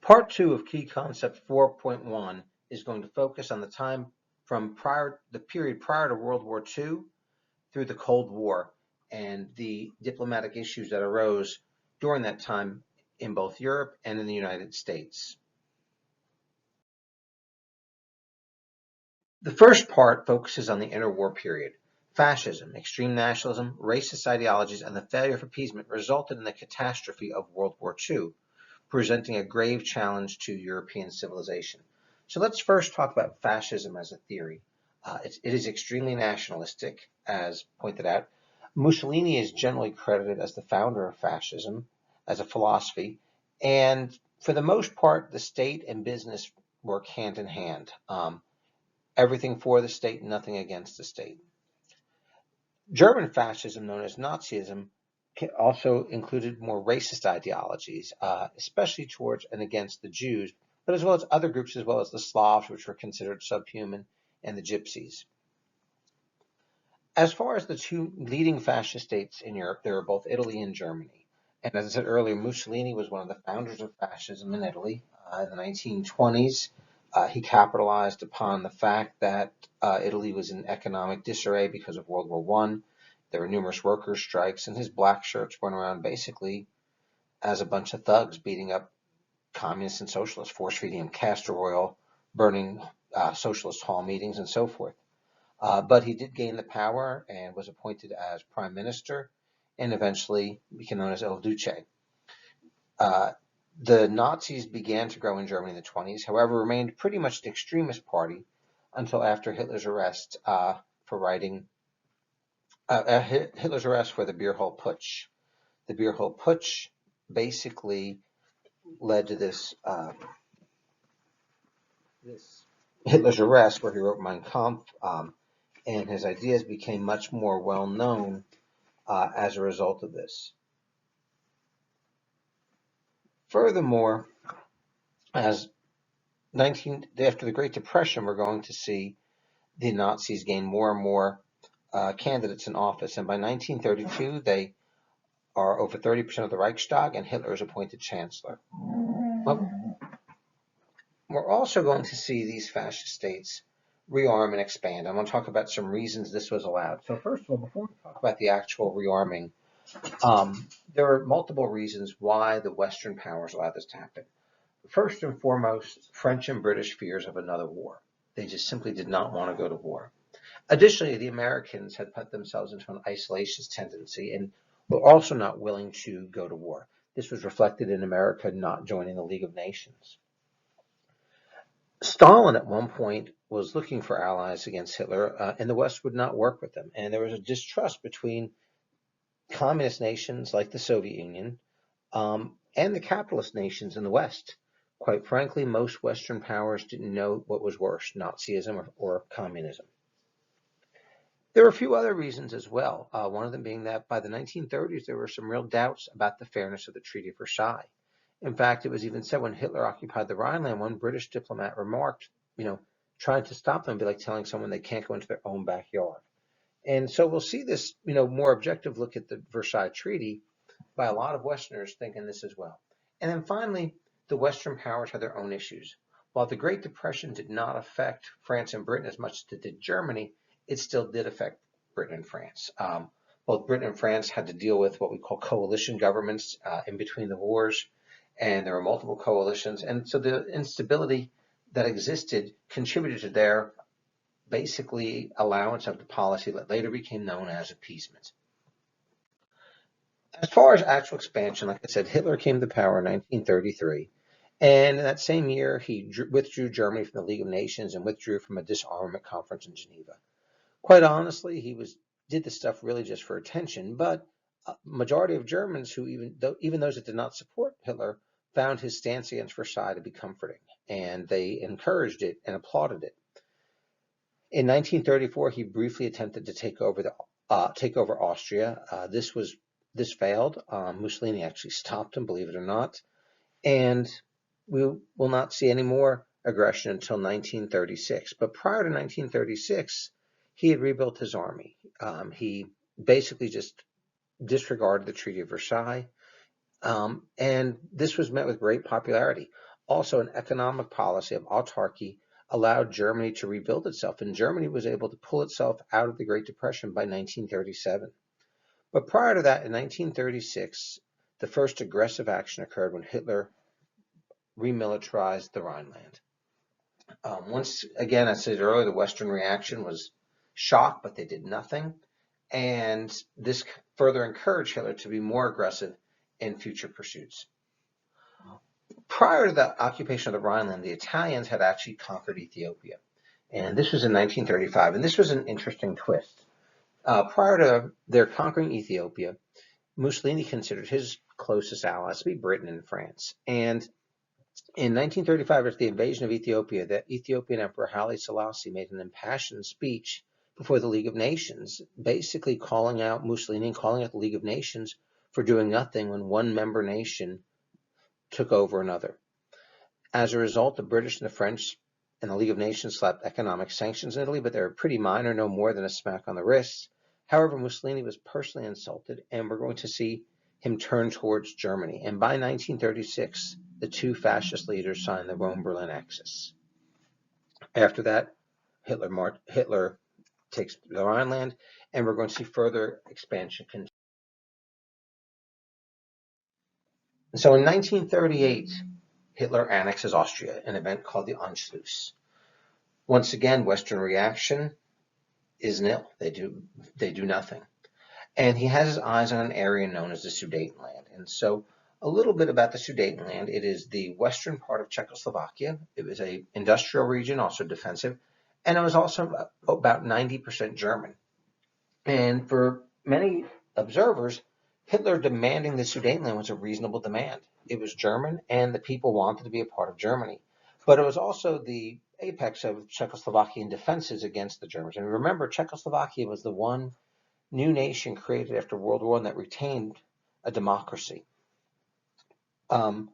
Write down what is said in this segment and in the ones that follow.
Part 2 of Key Concept 4.1 is going to focus on the time from the period prior to World War II through the Cold War and the diplomatic issues that arose during that time in both Europe and in the United States. The first part focuses on the interwar period. Fascism, extreme nationalism, racist ideologies, and the failure of appeasement resulted in the catastrophe of World War II, presenting a grave challenge to European civilization. So let's first talk about fascism as a theory. It is extremely nationalistic, as pointed out. Mussolini is generally credited as the founder of fascism as a philosophy, and for the most part, the state and business work hand in hand. Everything for the state, nothing against the state. German fascism, known as Nazism, also included more racist ideologies, especially towards and against the Jews, but as well as other groups, as well as the Slavs, which were considered subhuman, and the Gypsies. As far as the two leading fascist states in Europe, there are both Italy and Germany. And as I said earlier, Mussolini was one of the founders of fascism in Italy in the 1920s. He capitalized upon the fact that Italy was in economic disarray because of World War I. There were numerous workers' strikes, and his black shirts went around basically as a bunch of thugs beating up communists and socialists, force-feeding them castor oil, burning socialist hall meetings, and so forth. But he did gain the power and was appointed as prime minister and eventually became known as El Duce. The Nazis began to grow in Germany in the 1920s, however, remained pretty much an extremist party until after Hitler's arrest Hitler's arrest for the Beer Hall Putsch. The Beer Hall Putsch basically led to this Hitler's arrest, where he wrote Mein Kampf, and his ideas became much more well known as a result of this. Furthermore, after the Great Depression, we're going to see the Nazis gain more and more candidates in office, and by 1932 they are over 30% of the Reichstag, and Hitler is appointed chancellor. But we're also going to see these fascist states rearm and expand. I'm going to talk about some reasons this was allowed. So first of all, before we talk about the actual rearming, there are multiple reasons why the Western powers allowed this to happen. First and foremost, French and British fears of another war. They just simply did not want to go to war. Additionally, the Americans had put themselves into an isolationist tendency and were also not willing to go to war. This was reflected in America not joining the League of Nations. Stalin at one point was looking for allies against Hitler, and the West would not work with them. And there was a distrust between communist nations like the Soviet Union and the capitalist nations in the West. Quite frankly, most Western powers didn't know what was worse, Nazism or communism. There are a few other reasons as well, one of them being that by the 1930s there were some real doubts about the fairness of the Treaty of Versailles. In fact, it was even said when Hitler occupied the Rhineland, one British diplomat remarked, trying to stop them would be like telling someone they can't go into their own backyard. And so we'll see this, more objective look at the Versailles Treaty by a lot of Westerners thinking this as well. And then finally, the Western powers had their own issues. While the Great Depression did not affect France and Britain as much as it did Germany, it still did affect Britain and France. Both Britain and France had to deal with what we call coalition governments in between the wars, and there were multiple coalitions. And so the instability that existed contributed to their basically allowance of the policy that later became known as appeasement. As far as actual expansion, like I said, Hitler came to power in 1933. And in that same year, he withdrew Germany from the League of Nations and withdrew from a disarmament conference in Geneva. Quite honestly, he did this stuff really just for attention, but a majority of Germans who even those that did not support Hitler found his stance against Versailles to be comforting, and they encouraged it and applauded it. In 1934, he briefly attempted to take over Austria. This failed. Mussolini actually stopped him, believe it or not, and we will not see any more aggression until 1936. But prior to 1936, he had rebuilt his army. He basically just disregarded the Treaty of Versailles, and this was met with great popularity. Also, an economic policy of autarky allowed Germany to rebuild itself, and Germany was able to pull itself out of the Great Depression by 1937. But prior to that, in 1936, the first aggressive action occurred when Hitler remilitarized the Rhineland. Once again, I said earlier, the Western reaction was shock, but they did nothing. And this further encouraged Hitler to be more aggressive in future pursuits. Prior to the occupation of the Rhineland, the Italians had actually conquered Ethiopia. And this was in 1935. And this was an interesting twist. Prior to their conquering Ethiopia, Mussolini considered his closest allies to be Britain and France. And in 1935, after the invasion of Ethiopia, the Ethiopian Emperor Haile Selassie made an impassioned speech before the League of Nations, basically calling out Mussolini and calling out the League of Nations for doing nothing when one member nation took over another. As a result, the British and the French and the League of Nations slapped economic sanctions on Italy, but they were pretty minor, no more than a smack on the wrist. However, Mussolini was personally insulted, and we're going to see him turn towards Germany. And by 1936, the two fascist leaders signed the Rome-Berlin Axis. After that, Hitler takes the Rhineland, and we're going to see further expansion continue. And so in 1938, Hitler annexes Austria, an event called the Anschluss. Once again, Western reaction is nil. They do nothing. And he has his eyes on an area known as the Sudetenland. And so a little bit about the Sudetenland. It is the western part of Czechoslovakia. It was an industrial region, also defensive, and it was also about 90% German. And for many observers, Hitler demanding the Sudetenland was a reasonable demand. It was German, and the people wanted to be a part of Germany. But it was also the apex of Czechoslovakian defenses against the Germans. And remember, Czechoslovakia was the one new nation created after World War I that retained a democracy. The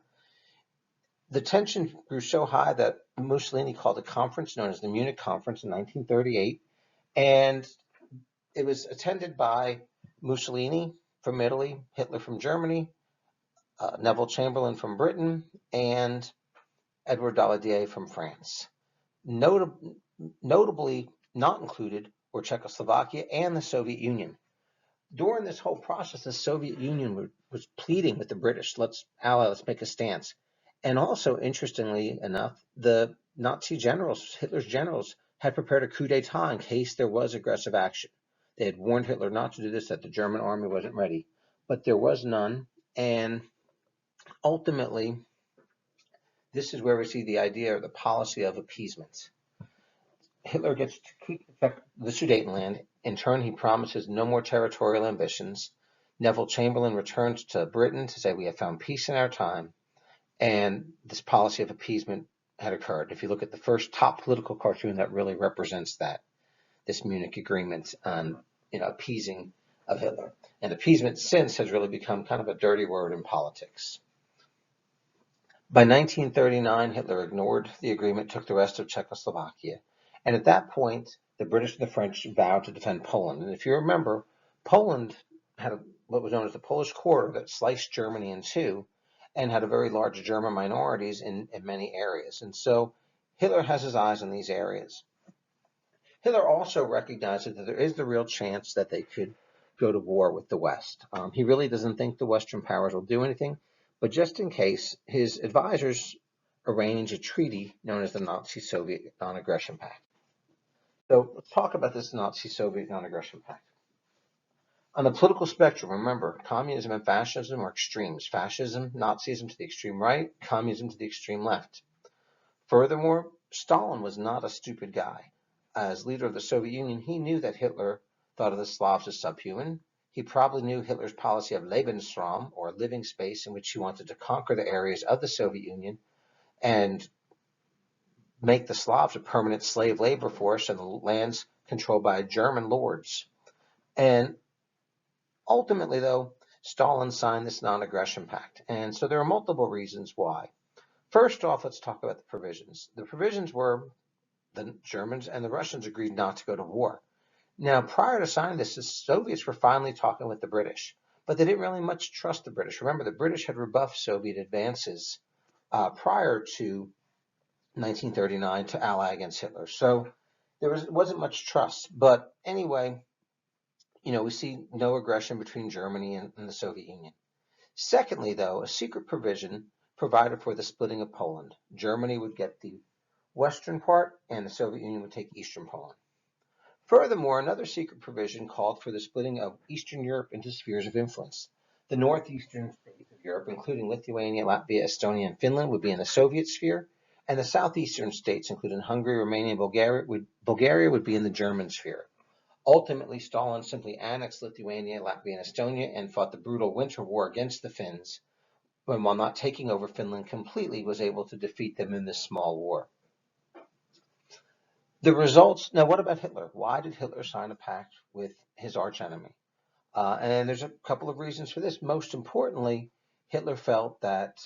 tension grew so high that Mussolini called a conference known as the Munich Conference in 1938, and it was attended by Mussolini from Italy, Hitler from Germany, Neville Chamberlain from Britain, and Edward Daladier from France. Notably not included were Czechoslovakia and the Soviet Union. During this whole process, the Soviet Union was pleading with the British, let's make a stance. And also, interestingly enough, the Nazi generals, Hitler's generals, had prepared a coup d'etat in case there was aggressive action. They had warned Hitler not to do this, that the German army wasn't ready. But there was none, and ultimately, this is where we see the idea or the policy of appeasement. Hitler gets to keep the Sudetenland. In turn, he promises no more territorial ambitions. Neville Chamberlain returns to Britain to say, we have found peace in our time. And this policy of appeasement had occurred. If you look at the first top political cartoon that really represents that, this Munich agreement on appeasing of Hitler. And appeasement since has really become kind of a dirty word in politics. By 1939, Hitler ignored the agreement, took the rest of Czechoslovakia. And at that point, the British and the French vowed to defend Poland. And if you remember, Poland had what was known as the Polish Quarter that sliced Germany in two and had a very large German minorities in many areas. And so Hitler has his eyes on these areas. Hitler also recognizes that there is the real chance that they could go to war with the West. He really doesn't think the Western powers will do anything, but just in case, his advisors arrange a treaty known as the Nazi-Soviet Non-Aggression Pact. So let's talk about this Nazi-Soviet Non-Aggression Pact. On the political spectrum, remember, communism and fascism are extremes. Fascism, Nazism to the extreme right, communism to the extreme left. Furthermore, Stalin was not a stupid guy. As leader of the Soviet Union, he knew that Hitler thought of the Slavs as subhuman. He probably knew Hitler's policy of Lebensraum, or living space, in which he wanted to conquer the areas of the Soviet Union and make the Slavs a permanent slave labor force and the lands controlled by German lords. And ultimately, though, Stalin signed this non-aggression pact. And so there are multiple reasons why. First off, let's talk about the provisions. The provisions were the Germans and the Russians agreed not to go to war. Now, prior to signing this, the Soviets were finally talking with the British, but they didn't really much trust the British. Remember, the British had rebuffed Soviet advances prior to 1939 to ally against Hitler. So there wasn't much trust. But anyway, we see no aggression between Germany and the Soviet Union. Secondly, though, a secret provision provided for the splitting of Poland. Germany would get the western part, and the Soviet Union would take eastern Poland. Furthermore, another secret provision called for the splitting of Eastern Europe into spheres of influence. The northeastern states of Europe, including Lithuania, Latvia, Estonia, and Finland, would be in the Soviet sphere, and the southeastern states, including Hungary, Romania, and Bulgaria would be in the German sphere. Ultimately, Stalin simply annexed Lithuania, Latvia, and Estonia and fought the brutal Winter War against the Finns, when, while not taking over Finland completely, was able to defeat them in this small war. The results. Now, what about Hitler? Why did Hitler sign a pact with his archenemy? And there's a couple of reasons for this. Most importantly, Hitler felt that,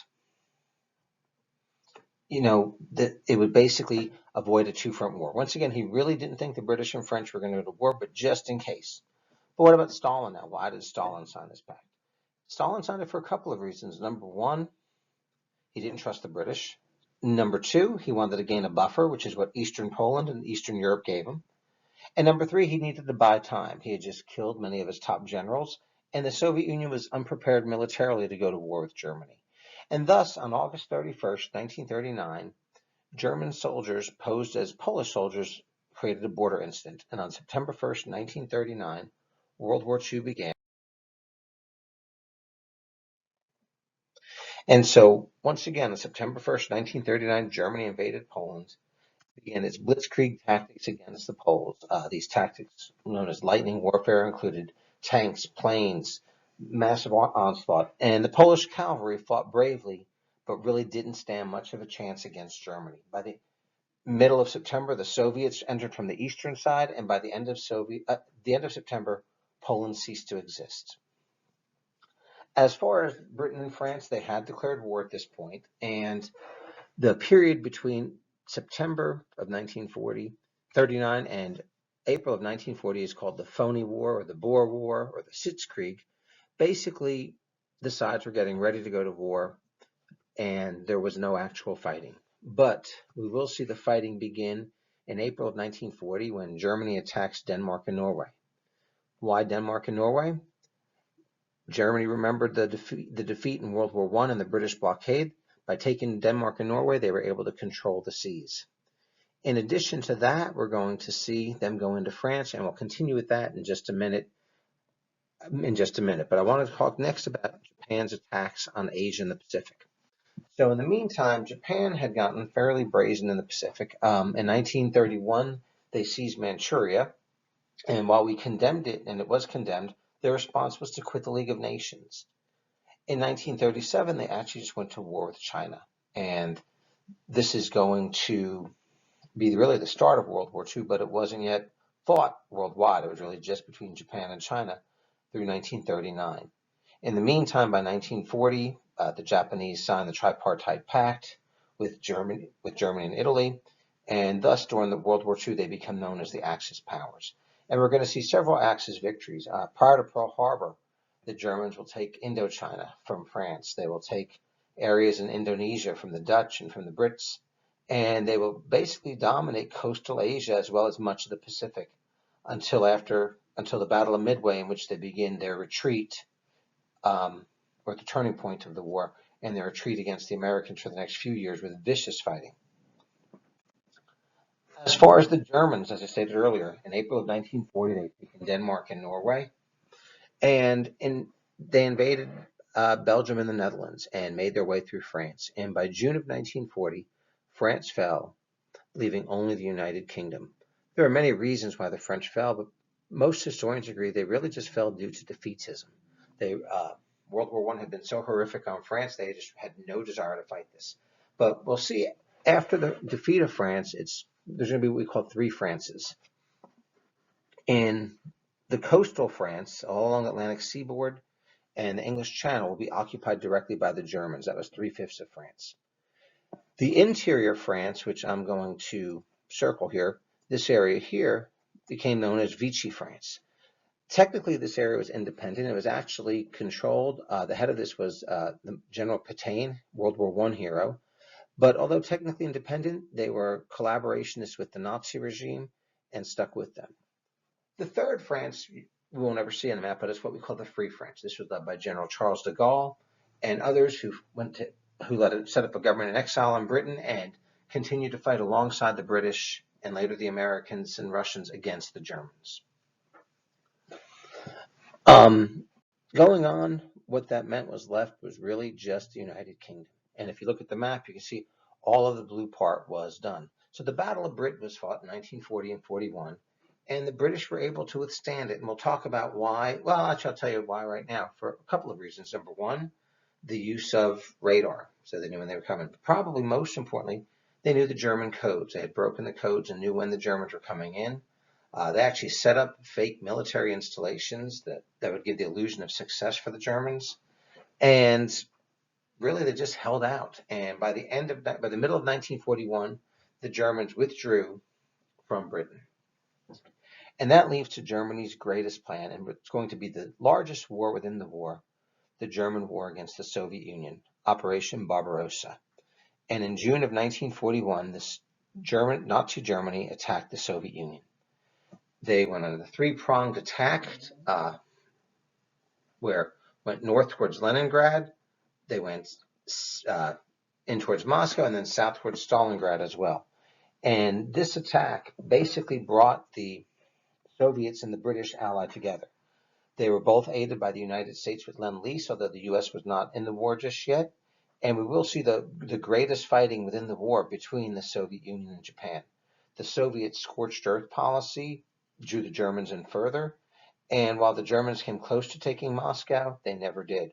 that it would basically avoid a two-front war. Once again, he really didn't think the British and French were going to go to war, but just in case. But what about Stalin now? Why did Stalin sign this pact? Stalin signed it for a couple of reasons. Number one, he didn't trust the British. Number two, he wanted to gain a buffer, which is what Eastern Poland and Eastern Europe gave him. And number three, he needed to buy time. He had just killed many of his top generals, and the Soviet Union was unprepared militarily to go to war with Germany. And thus, on August 31st, 1939, German soldiers posed as Polish soldiers created a border incident. And on September 1st, 1939, World War II began. And so, once again, on September 1st, 1939, Germany invaded Poland, began its blitzkrieg tactics against the Poles. These tactics, known as lightning warfare, included tanks, planes, massive onslaught, and the Polish cavalry fought bravely, but really didn't stand much of a chance against Germany. By the middle of September, the Soviets entered from the eastern side, and by the end of September, Poland ceased to exist. As far as Britain and France, they had declared war at this point, and the period between September of 1939 and April of 1940 is called the Phony War or the Boer War or the Sitzkrieg. Basically, the sides were getting ready to go to war, and there was no actual fighting. But we will see the fighting begin in April of 1940 when Germany attacks Denmark and Norway. Why Denmark and Norway? Germany remembered the defeat in World War I and the British blockade. By taking Denmark and Norway, they were able to control the seas. In addition to that, we're going to see them go into France, and we'll continue with that in just a minute. But I want to talk next about Japan's attacks on Asia and the Pacific. So in the meantime, Japan had gotten fairly brazen in the Pacific. In 1931, they seized Manchuria, and while we condemned it, and it was condemned, their response was to quit the League of Nations. In 1937, they actually just went to war with China, and this is going to be really the start of World War II, but it wasn't yet fought worldwide. It was really just between Japan and China through 1939. In the meantime, by 1940, the Japanese signed the Tripartite Pact with Germany and Italy, and thus during the World War II, they become known as the Axis powers. And we're going to see several Axis victories. Prior to Pearl Harbor, the Germans will take Indochina from France. They will take areas in Indonesia from the Dutch and from the Brits, and they will basically dominate coastal Asia as well as much of the Pacific until the Battle of Midway, in which they begin their retreat, or the turning point of the war, and their retreat against the Americans for the next few years with vicious fighting. As far as the Germans, as I stated earlier, in April of 1940, they took Denmark and Norway, and they invaded Belgium and the Netherlands and made their way through France. And by June of 1940, France fell, leaving only the United Kingdom. There are many reasons why the French fell, but most historians agree they really just fell due to defeatism. World War I had been so horrific on France, they just had no desire to fight this. But we'll see after the defeat of France, there's going to be what we call three Frances. In the coastal France, all along the Atlantic seaboard, and the English Channel will be occupied directly by the Germans. That was 3/5 of France. The interior France, which I'm going to circle here, this area here became known as Vichy France. Technically, this area was independent. It was actually controlled. The head of this was the General Pétain, World War I hero. But although technically independent, they were collaborationists with the Nazi regime and stuck with them. The third France we won't ever see on the map, but it's what we call the Free France. This was led by General Charles de Gaulle and others who set up a government in exile in Britain and continued to fight alongside the British and later the Americans and Russians against the Germans. Going on, what that meant was left was really just the United Kingdom. And if you look at the map, you can see all of the blue part was done. So the Battle of Britain was fought in 1940 and 41, and the British were able to withstand it. And we'll talk about why. Well, actually, I'll tell you why right now for a couple of reasons. Number one, the use of radar. So they knew when they were coming. But probably most importantly, they knew the German codes. They had broken the codes and knew when the Germans were coming in. They actually set up fake military installations that would give the illusion of success for the Germans. And really, they just held out. And by the middle of 1941, the Germans withdrew from Britain. And that leads to Germany's greatest plan, and it's going to be the largest war within the war, the German war against the Soviet Union, Operation Barbarossa. And in June of 1941, Nazi Germany attacked the Soviet Union. They went on a three-pronged attack went north towards Leningrad, they went in towards Moscow, and then south towards Stalingrad as well. And this attack basically brought the Soviets and the British allied together. They were both aided by the United States with Lend-Lease, although the U.S. was not in the war just yet. And we will see the greatest fighting within the war between the Soviet Union and Japan. The Soviet scorched earth policy drew the Germans in further. And while the Germans came close to taking Moscow, they never did.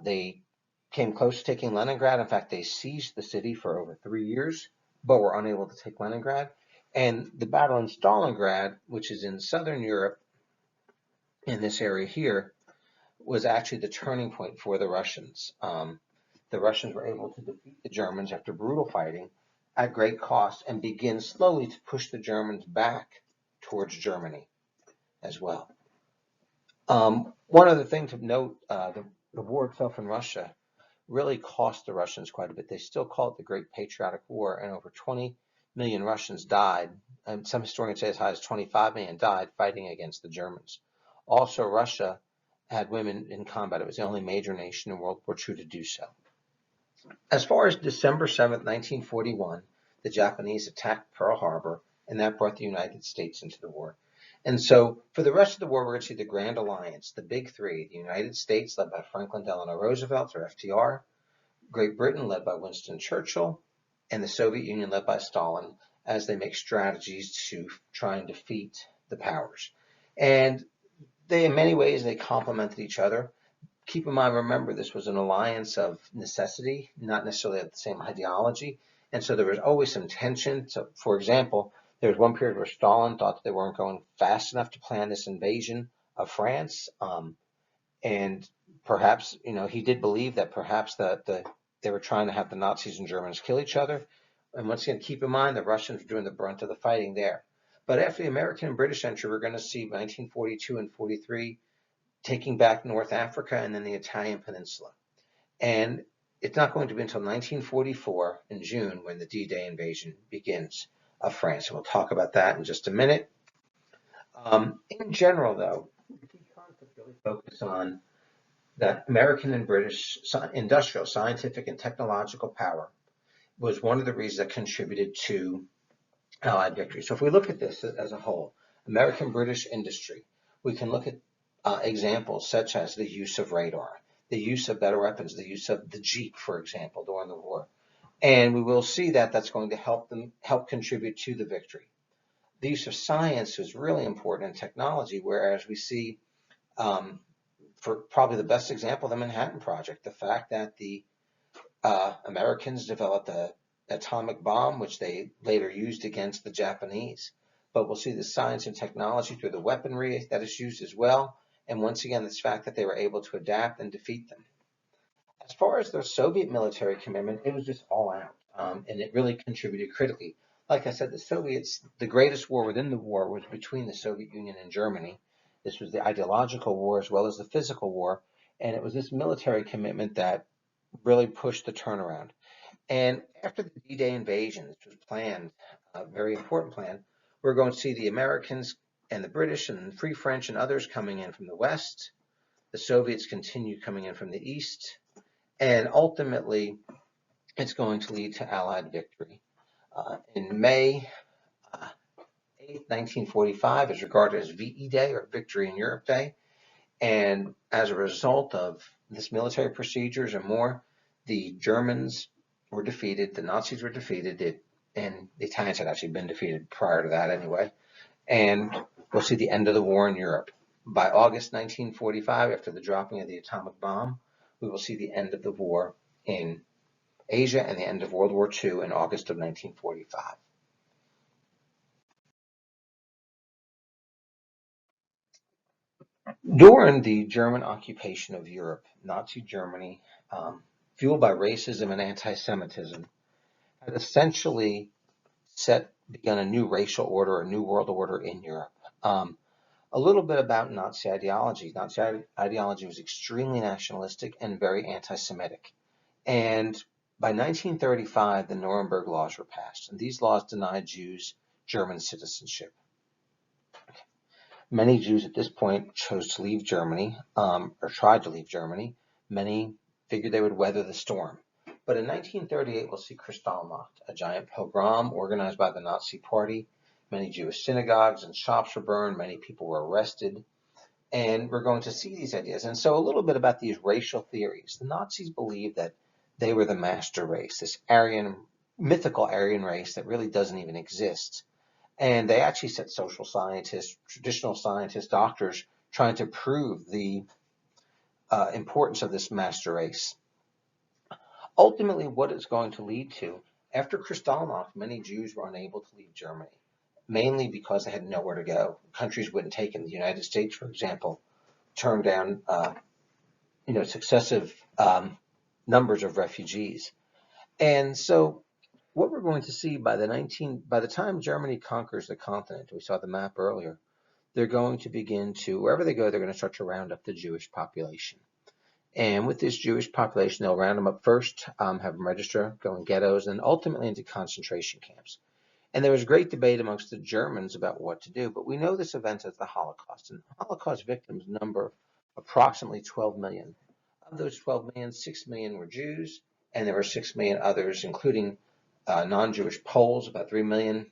They came close to taking Leningrad. In fact, they seized the city for over 3 years, but were unable to take Leningrad. And the battle in Stalingrad, which is in southern Europe, in this area here, was actually the turning point for the Russians. The Russians were able to defeat the Germans after brutal fighting at great cost and begin slowly to push the Germans back towards Germany as well. One other thing to note, the war itself in Russia really cost the Russians quite a bit. They still call it the Great Patriotic War, and over 20 million Russians died, and some historians say as high as 25 million died fighting against the Germans. Also, Russia had women in combat. It was the only major nation in World War II to do so. As far as December 7th, 1941, the Japanese attacked Pearl Harbor, and that brought the United States into the war. And so for the rest of the war, we're going to see the Grand Alliance, the big three, the United States led by Franklin Delano Roosevelt, or FDR, Great Britain led by Winston Churchill, and the Soviet Union led by Stalin as they make strategies to try and defeat the powers. And they, in many ways, they complemented each other. Keep in mind, remember, this was an alliance of necessity, not necessarily of the same ideology. And so there was always some tension. So, for example, there was one period where Stalin thought that they weren't going fast enough to plan this invasion of France. And perhaps, he did believe that perhaps they were trying to have the Nazis and Germans kill each other. And once again, keep in mind, the Russians were doing the brunt of the fighting there. But after the American and British entry, we're going to see 1942 and 43 taking back North Africa and then the Italian peninsula. And it's not going to be until 1944 in June when the D-Day invasion begins of France. And we'll talk about that in just a minute. In general, though, the key concepts really focus on that American and British industrial, scientific, and technological power was one of the reasons that contributed to Allied victory. So if we look at this as a whole, American-British industry, we can look at examples such as the use of radar, the use of better weapons, the use of the Jeep, for example, during the war. And we will see that that's going to help contribute to the victory. The use of science is really important in technology, whereas we see, for probably the best example, the Manhattan Project, the fact that the Americans developed the atomic bomb, which they later used against the Japanese. But we'll see the science and technology through the weaponry that is used as well. And once again, this fact that they were able to adapt and defeat them. As far as the Soviet military commitment, it was just all out. And it really contributed critically. Like I said, the Soviets, the greatest war within the war was between the Soviet Union and Germany. This was the ideological war as well as the physical war. And it was this military commitment that really pushed the turnaround. And after the D-Day invasion, which was planned, a very important plan, we're going to see the Americans and the British and Free French and others coming in from the west. The Soviets continue coming in from the east. And ultimately, it's going to lead to Allied victory. In May 8, 1945, is regarded as VE Day, or Victory in Europe Day. And as a result of this military procedures and more, the Germans were defeated, the Nazis were defeated, and the Italians had actually been defeated prior to that anyway. And we'll see the end of the war in Europe. By August 1945, after the dropping of the atomic bomb, we will see the end of the war in Asia and the end of World War II in August of 1945. During the German occupation of Europe, Nazi Germany, fueled by racism and anti-Semitism, had essentially begun a new racial order, a new world order in Europe. A little bit about Nazi ideology. Nazi ideology was extremely nationalistic and very anti-Semitic. And by 1935, the Nuremberg laws were passed, and these laws denied Jews German citizenship. Many Jews at this point chose to leave Germany, or tried to leave Germany. Many figured they would weather the storm. But in 1938, we'll see Kristallnacht, a giant pogrom organized by the Nazi Party. Many Jewish synagogues and shops were burned. Many people were arrested. And we're going to see these ideas. And so a little bit about these racial theories. The Nazis believed that they were the master race, this mythical Aryan race that really doesn't even exist. And they actually set social scientists, traditional scientists, doctors, trying to prove the importance of this master race. Ultimately, what it's going to lead to, after Kristallnacht, many Jews were unable to leave Germany, mainly because they had nowhere to go. Countries wouldn't take them. The United States, for example, turned down successive numbers of refugees. And so what we're going to see by the time Germany conquers the continent, we saw the map earlier, they're going to begin to, wherever they go, they're going to start to round up the Jewish population. And with this Jewish population, they'll round them up first, have them register, go in ghettos, and ultimately into concentration camps. And there was great debate amongst the Germans about what to do, but we know this event as the Holocaust. And Holocaust victims number approximately 12 million. Of those 12 million, 6 million were Jews, and there were 6 million others, including non-Jewish Poles, about 3 million,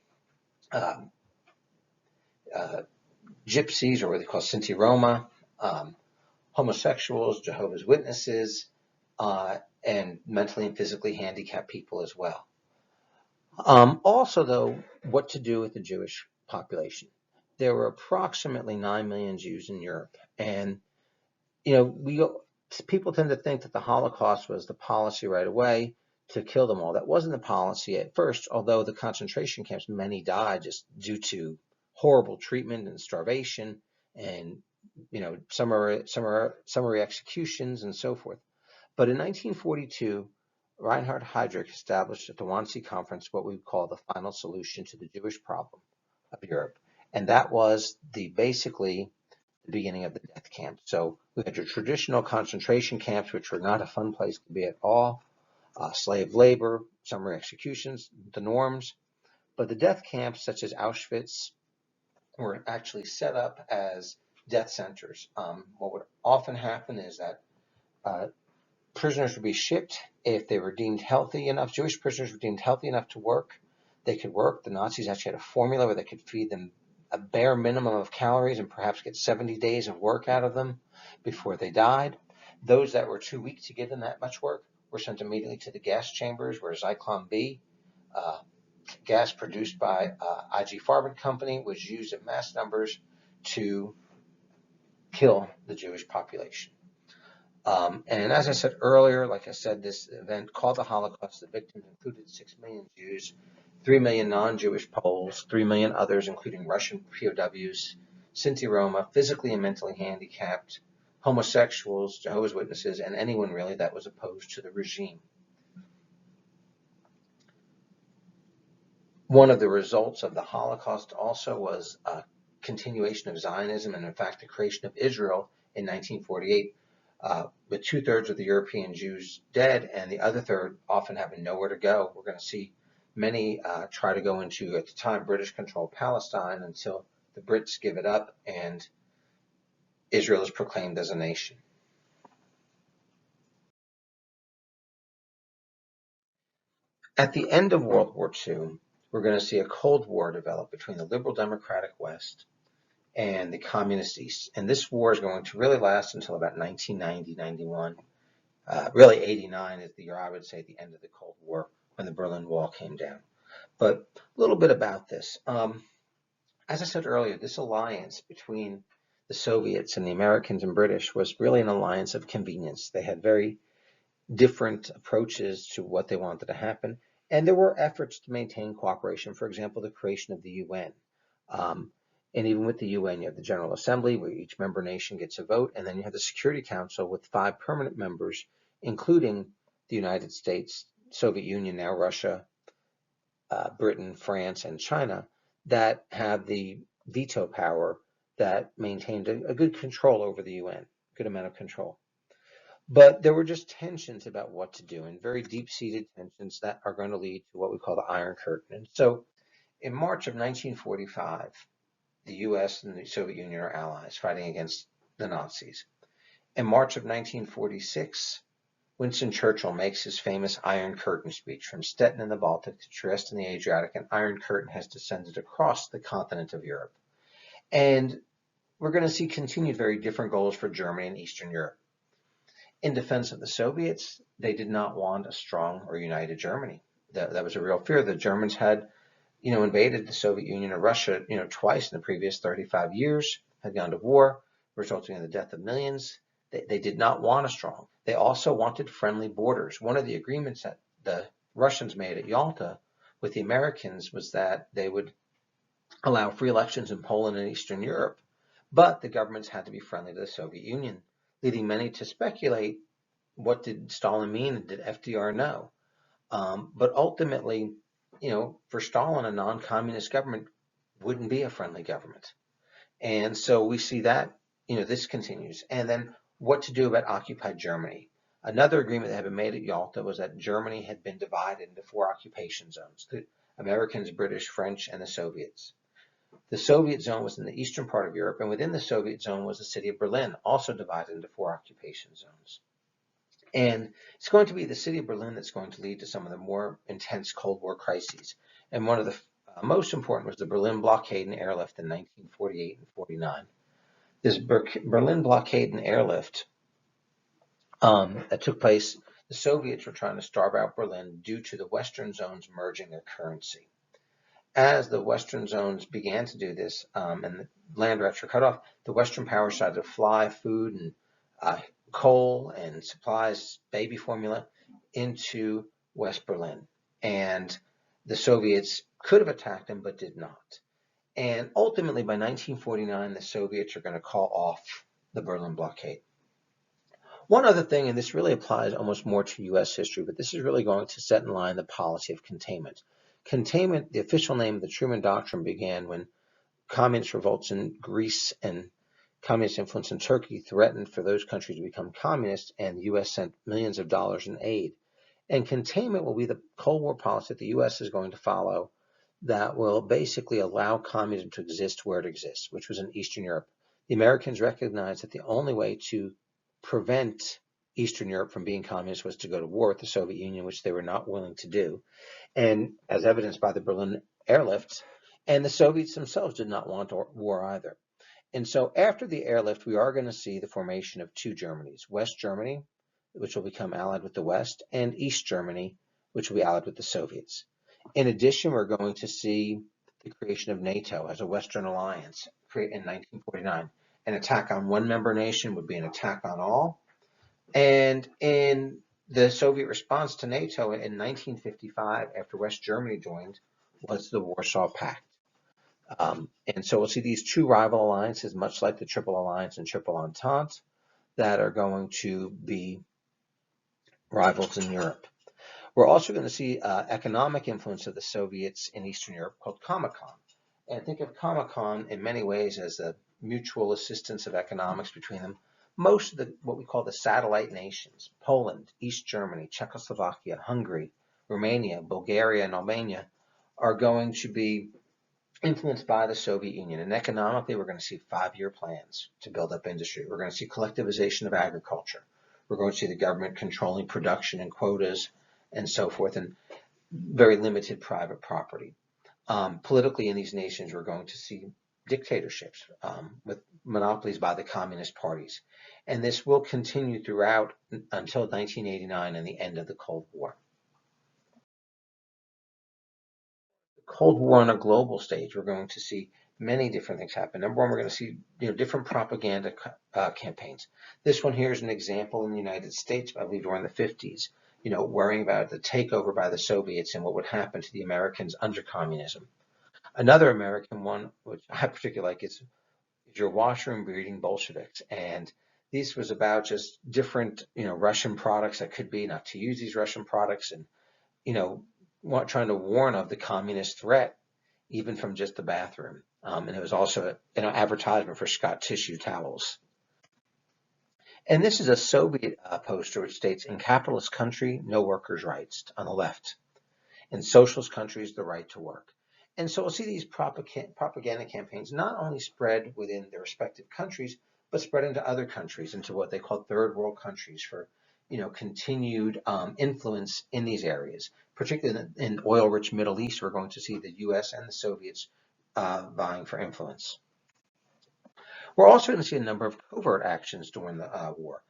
gypsies, or what they call Sinti Roma, homosexuals, Jehovah's Witnesses, and mentally and physically handicapped people as well. Also, though, what to do with the Jewish population. There were approximately 9 million Jews in Europe, and people tend to think that the Holocaust was the policy right away to kill them all. That wasn't the policy at first, although the concentration camps, many died just due to horrible treatment and starvation, and summary executions and so forth. But in 1942, Reinhard Heydrich established at the Wannsee Conference what we call the final solution to the Jewish problem of Europe, and that was basically the beginning of the death camps. So we had your traditional concentration camps, which were not a fun place to be at all, slave labor, summary executions, the norms. But the death camps, such as Auschwitz, were actually set up as death centers. What would often happen is that prisoners would be shipped if they were deemed healthy enough. Jewish prisoners were deemed healthy enough to work. They could work. The Nazis actually had a formula where they could feed them a bare minimum of calories and perhaps get 70 days of work out of them before they died. Those that were too weak to give them that much work were sent immediately to the gas chambers, where Zyklon B, gas produced by IG Farben Company, was used in mass numbers to kill the Jewish population. And as I said earlier, like I said, this event called the Holocaust, the victims included 6 million Jews, 3 million non-Jewish Poles, 3 million others, including Russian POWs, Sinti Roma, physically and mentally handicapped, homosexuals, Jehovah's Witnesses, and anyone really that was opposed to the regime. One of the results of the Holocaust also was a continuation of Zionism, and in fact the creation of Israel in 1948. with 2/3 of the European Jews dead and the other third often having nowhere to go. We're going to see many try to go into, at the time, British-controlled Palestine until the Brits give it up and Israel is proclaimed as a nation. At the end of World War II, we're going to see a Cold War develop between the liberal democratic West and the communist East. And this war is going to really last until about 1990, 91. Really 89 is the year I would say at the end of the Cold War when the Berlin Wall came down. But a little bit about this. As I said earlier, this alliance between the Soviets and the Americans and British was really an alliance of convenience. They had very different approaches to what they wanted to happen. And there were efforts to maintain cooperation. For example, the creation of the UN. And even with the UN, you have the General Assembly, where each member nation gets a vote, and then you have the Security Council with 5 permanent members, including the United States, Soviet Union, now Russia, Britain, France, and China, that have the veto power that maintained a good control over the UN, good amount of control. But there were just tensions about what to do, and very deep-seated tensions that are going to lead to what we call the Iron Curtain. And so in March of 1945, the US and the Soviet Union are allies fighting against the Nazis. In March of 1946, Winston Churchill makes his famous Iron Curtain speech. From Stettin in the Baltic to Trieste in the Adriatic, an Iron Curtain has descended across the continent of Europe. And we're going to see continued very different goals for Germany and Eastern Europe. In defense of the Soviets, they did not want a strong or united Germany. That was a real fear. The Germans had, invaded the Soviet Union or Russia, twice in the previous 35 years, had gone to war, resulting in the death of millions. They did not want a strong. They also wanted friendly borders. One of the agreements that the Russians made at Yalta with the Americans was that they would allow free elections in Poland and Eastern Europe, but the governments had to be friendly to the Soviet Union, leading many to speculate, what did Stalin mean and did FDR know? But ultimately, for Stalin, a non-communist government wouldn't be a friendly government. And so we see that, this continues. And then what to do about occupied Germany. Another agreement that had been made at Yalta was that Germany had been divided into 4 occupation zones, the Americans, British, French, and the Soviets. The Soviet zone was in the eastern part of Europe, and within the Soviet zone was the city of Berlin, also divided into 4 occupation zones. And it's going to be the city of Berlin that's going to lead to some of the more intense Cold War crises. And one of the most important was the Berlin blockade and airlift in 1948 and 49. This Berlin blockade and airlift that took place, the Soviets were trying to starve out Berlin due to the Western zones merging their currency. As the Western zones began to do this and the land routes were cut off, the Western powers started to fly food and coal and supplies, baby formula, into West Berlin. And the Soviets could have attacked them, but did not. And ultimately, by 1949, the Soviets are going to call off the Berlin blockade. One other thing, and this really applies almost more to U.S. history, but this is really going to set in line the policy of containment. Containment, the official name of the Truman Doctrine, began when communist revolts in Greece and communist influence in Turkey threatened for those countries to become communist, and the U.S. sent millions of dollars in aid. And containment will be the Cold War policy that the U.S. is going to follow that will basically allow communism to exist where it exists, which was in Eastern Europe. The Americans recognized that the only way to prevent Eastern Europe from being communist was to go to war with the Soviet Union, which they were not willing to do, and as evidenced by the Berlin airlifts. And the Soviets themselves did not want war either. And so after the airlift, we are going to see the formation of 2 Germanys, West Germany, which will become allied with the West, and East Germany, which will be allied with the Soviets. In addition, we're going to see the creation of NATO as a Western alliance in 1949. An attack on one member nation would be an attack on all. And in the Soviet response to NATO in 1955, after West Germany joined, was the Warsaw Pact. And so we'll see these 2 rival alliances, much like the Triple Alliance and Triple Entente, that are going to be rivals in Europe. We're also going to see economic influence of the Soviets in Eastern Europe called Comecon. And think of Comecon in many ways as a mutual assistance of economics between them, most of what we call the satellite nations, Poland, East Germany, Czechoslovakia, Hungary, Romania, Bulgaria, and Albania, are going to be influenced by the Soviet Union. And economically, we're going to see 5-year plans to build up industry. We're going to see collectivization of agriculture. We're going to see the government controlling production and quotas and so forth, and very limited private property. Politically, in these nations, we're going to see dictatorships with monopolies by the communist parties. And this will continue throughout until 1989 and the end of the Cold War. The Cold War on a global stage, we're going to see many different things happen. Number one, we're going to see different propaganda campaigns. This one here is an example in the United States, I believe, during the 50s, worrying about the takeover by the Soviets and what would happen to the Americans under communism. Another American one, which I particularly like, is your washroom breeding Bolsheviks. And this was about just different, Russian products that could be, not to use these Russian products, and, trying to warn of the communist threat, even from just the bathroom. And it was also an advertisement for Scott tissue towels. And this is a Soviet poster which states, in capitalist country, no workers' rights, on the left. In socialist countries, the right to work. And so we'll see these propaganda campaigns not only spread within their respective countries, but spread into other countries, into what they call third world countries, for continued influence in these areas. Particularly in oil-rich Middle East, we're going to see the U.S. and the Soviets vying for influence. We're also going to see a number of covert actions during the war.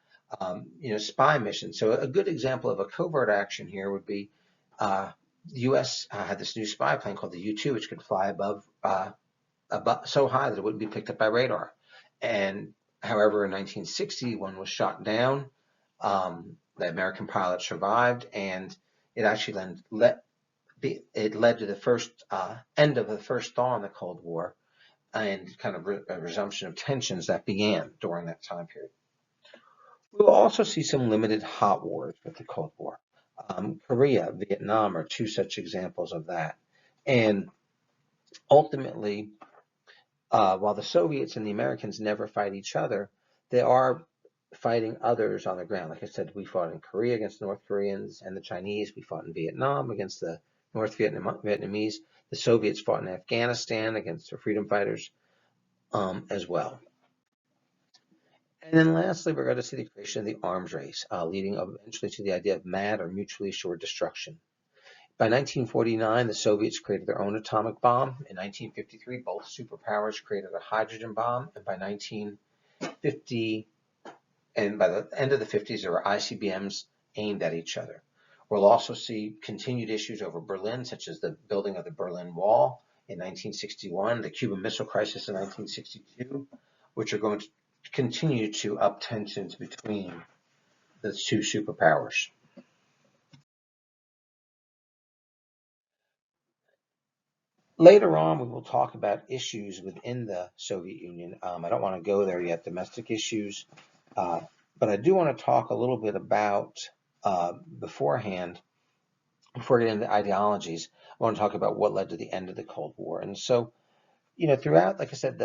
Spy missions. So a good example of a covert action here would be the U.S. Had this new spy plane called the U-2, which could fly above so high that it wouldn't be picked up by radar. And however, in 1960, one was shot down. The American pilot survived, and it actually led to the first end of the first thaw in the Cold War, and kind of a resumption of tensions that began during that time period. We will also see some limited hot wars with the Cold War. Korea, Vietnam are two such examples of that. And ultimately, while the Soviets and the Americans never fight each other, they are fighting others on the ground. Like I said, we fought in Korea against the North Koreans and the Chinese. We fought in Vietnam against the North Vietnamese. The Soviets fought in Afghanistan against the freedom fighters as well. And then lastly, we're going to see the creation of the arms race, leading eventually to the idea of mad or mutually assured destruction. By 1949, the Soviets created their own atomic bomb. In 1953, both superpowers created a hydrogen bomb. And by 1950, and by the end of the 50s, there were ICBMs aimed at each other. We'll also see continued issues over Berlin, such as the building of the Berlin Wall in 1961, the Cuban Missile Crisis in 1962, which are going to continue to up tensions between the two superpowers. Later on, we will talk about issues within the Soviet Union. I don't want to go there yet, domestic issues, but I do want to talk a little bit about beforehand, before getting into ideologies. I want to talk about what led to the end of the Cold War. And so, throughout, like I said,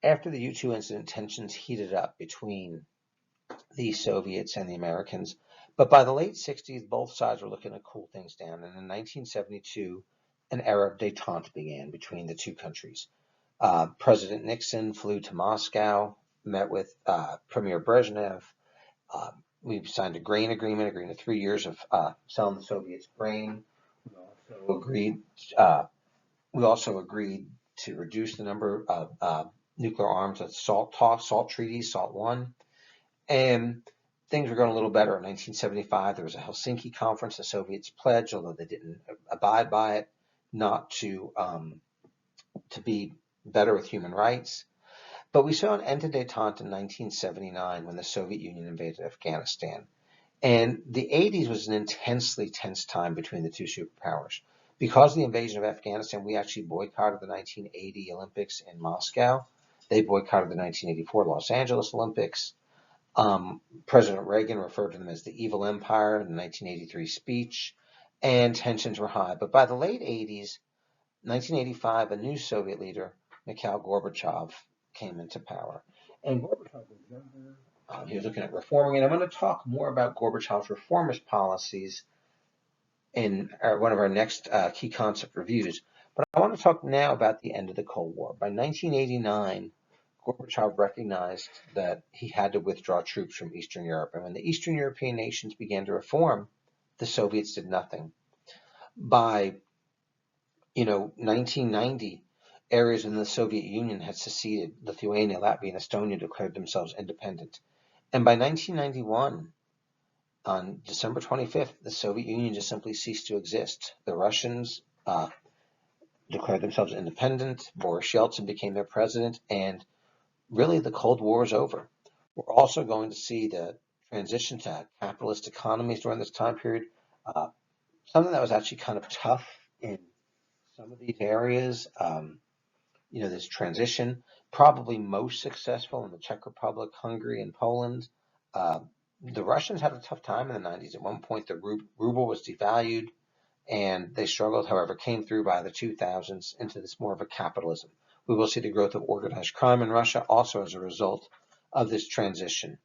after the U-2 incident, tensions heated up between the Soviets and the Americans. But by the late 60s, both sides were looking to cool things down. And in 1972, an era of détente began between the two countries. President Nixon flew to Moscow, met with Premier Brezhnev. We signed a grain agreement, agreeing to 3 years of selling the Soviets grain. We also agreed to reduce the number of nuclear arms at SALT treaties, SALT 1. And things were going a little better. In 1975, there was a Helsinki conference. The Soviets pledged, although they didn't abide by it, not to be better with human rights. But we saw an end to détente in 1979 when the Soviet Union invaded Afghanistan. And the 80s was an intensely tense time between the two superpowers. Because of the invasion of Afghanistan, we actually boycotted the 1980 Olympics in Moscow. They boycotted the 1984 Los Angeles Olympics. President Reagan referred to them as the evil empire in the 1983 speech, and tensions were high. But by the late 80s, 1985, a new Soviet leader, Mikhail Gorbachev, came into power. And Gorbachev was younger, He was looking at reforming, and I'm going to talk more about Gorbachev's reformist policies in one of our next key concept reviews. But I want to talk now about the end of the Cold War. By 1989, Gorbachev recognized that he had to withdraw troops from Eastern Europe. And when the Eastern European nations began to reform, the Soviets did nothing. By 1990, areas in the Soviet Union had seceded. Lithuania, Latvia, and Estonia declared themselves independent. And by 1991, on December 25th, the Soviet Union just simply ceased to exist. The Russians declared themselves independent. Boris Yeltsin became their president, and really the Cold War is over. We're also going to see the transition to capitalist economies during this time period, something that was actually kind of tough in some of these areas. This transition, probably most successful in the Czech Republic, Hungary, and Poland. The Russians had a tough time in the 90s. At one point, the ruble was devalued, and they struggled, however, came through by the 2000s into this more of a capitalism. We will see the growth of organized crime in Russia also as a result of this transition.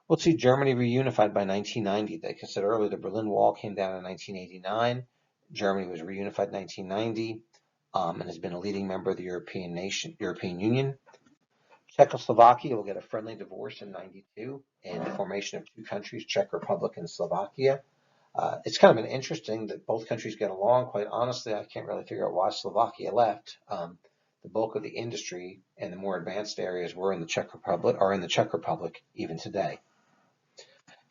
We'll see Germany reunified by 1990. Like I said earlier, the Berlin Wall came down in 1989. Germany was reunified in 1990 and has been a leading member of the European Union. Czechoslovakia will get a friendly divorce in 92 and the formation of two countries, Czech Republic and Slovakia. It's kind of interesting that both countries get along. Quite honestly, I can't really figure out why Slovakia left. The bulk of the industry and the more advanced areas are in the Czech Republic even today.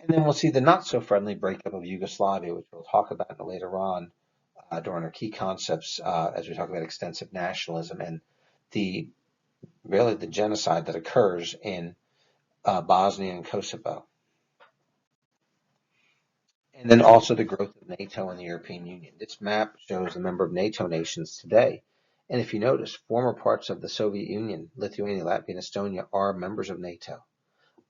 And then we'll see the not so friendly breakup of Yugoslavia, which we'll talk about later on during our key concepts as we talk about extensive nationalism and the genocide that occurs in Bosnia and Kosovo. And then also the growth of NATO and the European Union. This map shows the member of NATO nations today. And if you notice, former parts of the Soviet Union, Lithuania, Latvia, and Estonia, are members of NATO.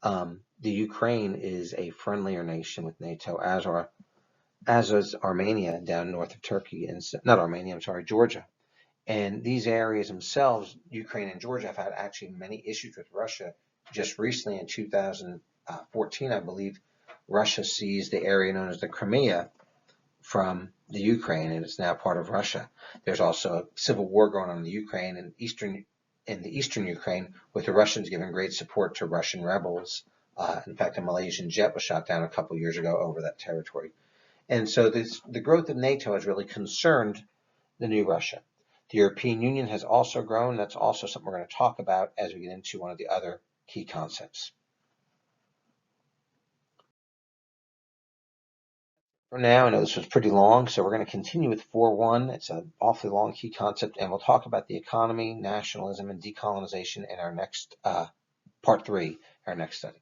The Ukraine is a friendlier nation with NATO, as is Armenia down north of Turkey, and not Armenia, I'm sorry, Georgia. And these areas themselves, Ukraine and Georgia, have had actually many issues with Russia. Just recently in 2014, I believe, Russia seized the area known as the Crimea from the Ukraine, and it's now part of Russia. There's also a civil war going on in the Ukraine and the eastern Ukraine, with the Russians giving great support to Russian rebels. In fact, a Malaysian jet was shot down a couple years ago over that territory. And so the growth of NATO has really concerned the new Russia. The European Union has also grown. That's also something we're going to talk about as we get into one of the other key concepts. For now, I know this was pretty long, so we're going to continue with 4.1. It's an awfully long key concept, and we'll talk about the economy, nationalism, and decolonization in our next part 3, our next study.